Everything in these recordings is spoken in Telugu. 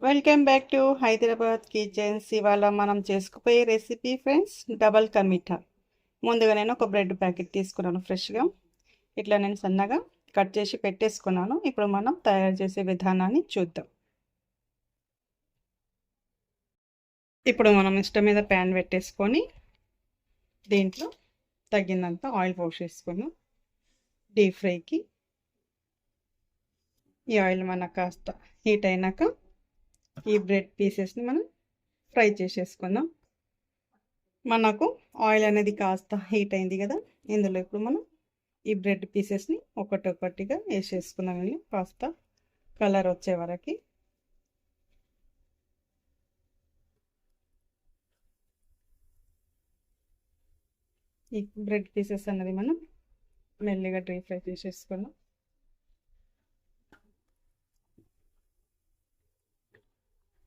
Welcome back to Hyderabad kitchens. ఇవాళ మనం చేసుకుపోయే recipe friends double ka meetha. ముందుగా నేను ఒక బ్రెడ్ ప్యాకెట్ తీసుకున్నాను ఫ్రెష్గా. ఇట్లా నేను సన్నగా కట్ చేసి పెట్టేసుకున్నాను. ఇప్పుడు మనం తయారు చేసే విధానాన్ని చూద్దాం. ఇప్పుడు మనం ఇష్టం మీద ప్యాన్ పెట్టేసుకొని దీంట్లో తగినంత ఆయిల్ పోసేసుకున్నాం డీప్ ఫ్రైకి. ఈ ఆయిల్ మనకు కాస్త హీట్ అయినాక ఈ బ్రెడ్ పీసెస్ని మనం ఫ్రై చేసేసుకుందాం. మనకు ఆయిల్ అనేది కాస్త హీట్ అయింది కదా, ఇందులో ఇప్పుడు మనం ఈ బ్రెడ్ పీసెస్ని ఒకటొకటిగా వేసేసుకున్నామండి కాస్త కలర్ వచ్చే వరకు. ఈ బ్రెడ్ పీసెస్ అనేది మనం మెల్లిగా డ్రీ ఫ్రై చేసేసుకున్నాం.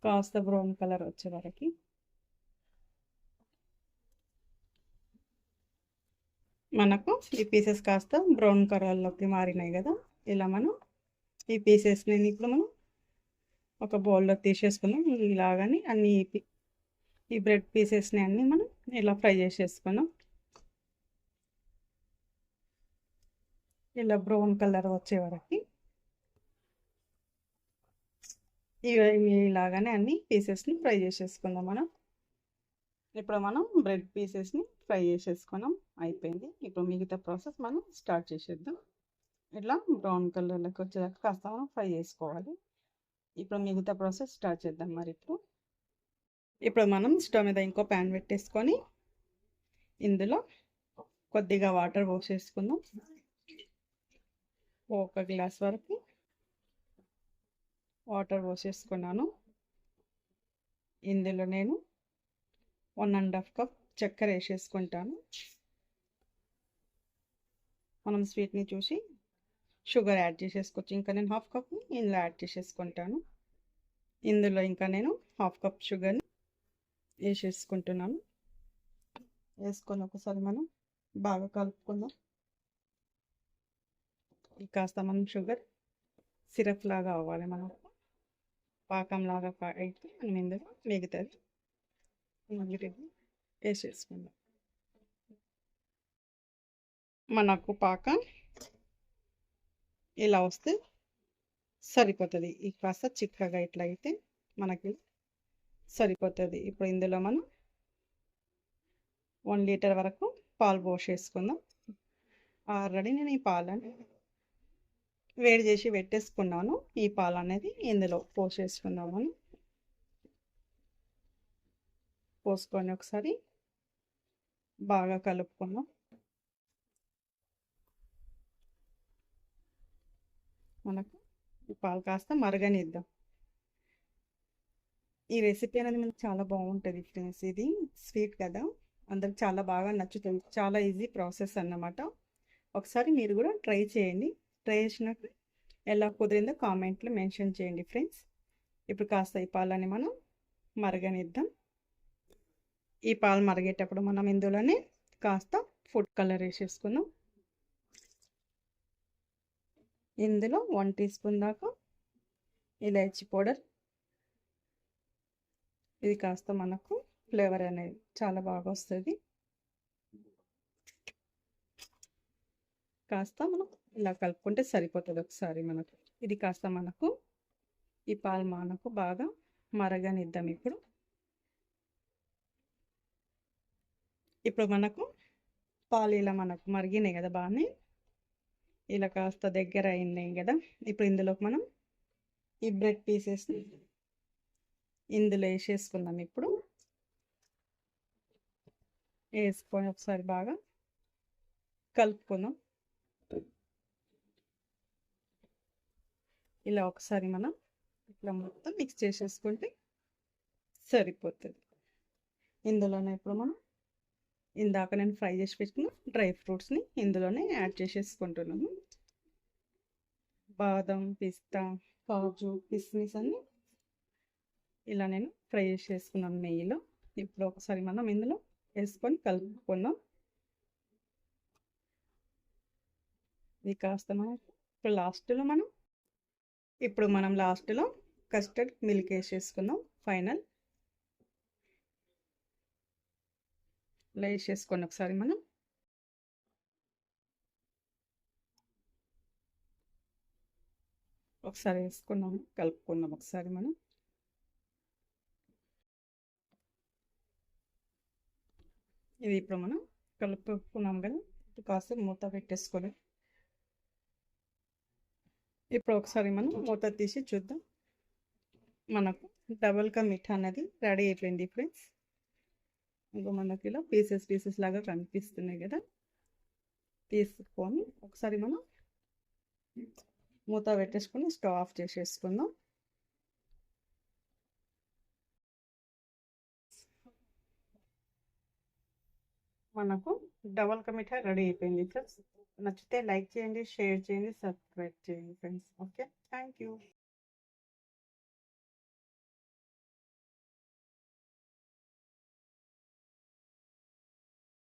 కాస్త బ్రౌన్ కలర్ వచ్చే వరకు. మనకు ఈ పీసెస్ కాస్త బ్రౌన్ కలర్లోకి మారినాయి కదా, ఇలా మనం ఈ పీసెస్ని ఇప్పుడు మనం ఒక బౌల్లో తీసేసుకున్నాం. ఇలాగని అన్ని ఈ బ్రెడ్ పీసెస్ని అన్నీ మనం ఇలా ఫ్రై చేసేసుకున్నాం. ఇలా బ్రౌన్ కలర్ వచ్చే వరకు ఇలాగానే అన్ని పీసెస్ని ఫ్రై చేసేసుకుందాం మనం. ఇప్పుడు మనం బ్రెడ్ పీసెస్ని ఫ్రై చేసేసుకున్నాం, అయిపోయింది. ఇప్పుడు మిగతా ప్రాసెస్ మనం స్టార్ట్ చేసేద్దాం. ఇట్లా బ్రౌన్ కలర్లోకి వచ్చేదాకా కాస్త మనం ఫ్రై చేసుకోవాలి. ఇప్పుడు మిగతా ప్రాసెస్ స్టార్ట్ చేద్దాం. మరి ఇప్పుడు మనం స్టవ్ మీద ఇంకో ప్యాన్ పెట్టేసుకొని ఇందులో కొద్దిగా వాటర్ పోసేసుకుందాం. ఒక గ్లాస్ వరకు వాటర్ పోసేసుకున్నాను. ఇందులో నేను 1.5 కప్ చక్కెర వేసేసుకుంటాను. మనం స్వీట్ని చూసి షుగర్ యాడ్ చేసేసుకోవచ్చు. ఇంకా నేను 1/2 కప్ని ఇందులో యాడ్ చేసేసుకుంటాను. ఇందులో ఇంకా నేను 1/2 కప్ షుగర్ని వేసేసుకుంటున్నాను. వేసుకొని ఒకసారి మనం బాగా కలుపుకుందాం. కాస్త మనం షుగర్ సిరప్ లాగా అవ్వాలి, మనకు పాకం లాగా అయితే మనం ఇందులో మిగతాది వేసేసుకుందాం. మనకు పాకం ఇలా వస్తే సరిపోతుంది. ఈ కాస్త చిక్కగా ఇట్లా అయితే మనకి సరిపోతుంది. ఇప్పుడు ఇందులో మనం 1 లీటర్ వరకు పాలు పోసేసుకుందాం. ఆల్రెడీ నేను ఈ పాలని వేడి చేసి పెట్టేసుకున్నాను. ఈ పాలు అనేది ఇందులో పోసేసుకుందాము. పోసుకొని ఒకసారి బాగా కలుపుకుందాం. మనకు ఈ పాలు కాస్త మరగనిద్దాం. ఈ రెసిపీ అనేది మనకు చాలా బాగుంటుంది ఫ్రెండ్స్. ఇది స్వీట్ కదా, అందరికి చాలా బాగా నచ్చుతుంది. చాలా ఈజీ ప్రాసెస్ అన్నమాట. ఒకసారి మీరు కూడా ట్రై చేయండి. ట్రై చేసినాక ఎలా కుదిరిందో కామెంట్లో మెన్షన్ చేయండి ఫ్రెండ్స్. ఇప్పుడు కాస్త ఈ పాలని మనం మరగనిద్దాం. ఈ పాలు మరిగేటప్పుడు మనం ఇందులోనే కాస్త ఫుడ్ కలర్ వేసేసుకుందాం. ఇందులో 1 టీ స్పూన్ దాకా ఇలాచీ పౌడర్. ఇది కాస్త మనకు ఫ్లేవర్ అనేది చాలా బాగా వస్తుంది. కాస్త మనం ఇలా కలుపుకుంటే సరిపోతుంది. ఒకసారి మనకు ఇది కాస్త మనకు ఈ పాలు మనకు బాగా మరగనిద్దాం. ఇప్పుడు మనకు పాలు ఇలా మనకు మరిగినాయి కదా, బాగానే ఇలా కాస్త దగ్గర అయినాయి కదా. ఇప్పుడు ఇందులోకి మనం ఈ బ్రెడ్ పీసెస్ని ఇందులో వేసేసుకుందాం. ఇప్పుడు వేసుకొని ఒకసారి బాగా కలుపుకుందాం. ఇలా ఒకసారి మనం ఇట్లా మొత్తం మిక్స్ చేసేసుకుంటే సరిపోతుంది. ఇందులోనే ఇప్పుడు మనం ఇందాక నేను ఫ్రై చేసి పెట్టుకున్న డ్రై ఫ్రూట్స్ని ఇందులోనే యాడ్ చేసేసుకుంటున్నాను. బాదం, పిస్తా, కాజు, కిస్మిస్ అన్ని ఇలా నేను ఫ్రై చేసేసుకున్నాను నెయ్యిలో. ఇప్పుడు ఒకసారి మనం ఇందులో వేసుకొని కలుపుకుందాం. ఇది కాస్త మనం ఇప్పుడు లాస్ట్లో కస్టర్డ్ మిల్క్ వేసేసుకుందాం. ఫైనల్ ఇలా వేసేసుకొని ఒకసారి మనం ఒకసారి వేసుకున్నాము, కలుపుకుందాం ఒకసారి మనం. ఇది ఇప్పుడు మనం కలుపుకున్నాం కదా, కాస్త మూత పెట్టేసుకొని ఇప్పుడు ఒకసారి మనం మూత తీసి చూద్దాం. మనకు డబుల్ కా మిఠా అనేది రెడీ అయిపోయింది ఫ్రెండ్స్. ఇంకా మనకి ఇలా పీసెస్ లాగా కనిపిస్తున్నాయి కదా, తీసుకొని ఒకసారి మనం మూత పెట్టేసుకొని స్టవ్ ఆఫ్ చేసేసుకుందాం. మనకు డబల్ కా మిఠాయి రెడీ అయిపోయింది ఫ్రెండ్స్. నచ్చితే లైక్ చేయండి, షేర్ చేయండి, సబ్స్క్రైబ్ చేయండి ఫ్రెండ్స్. Okay, thank you.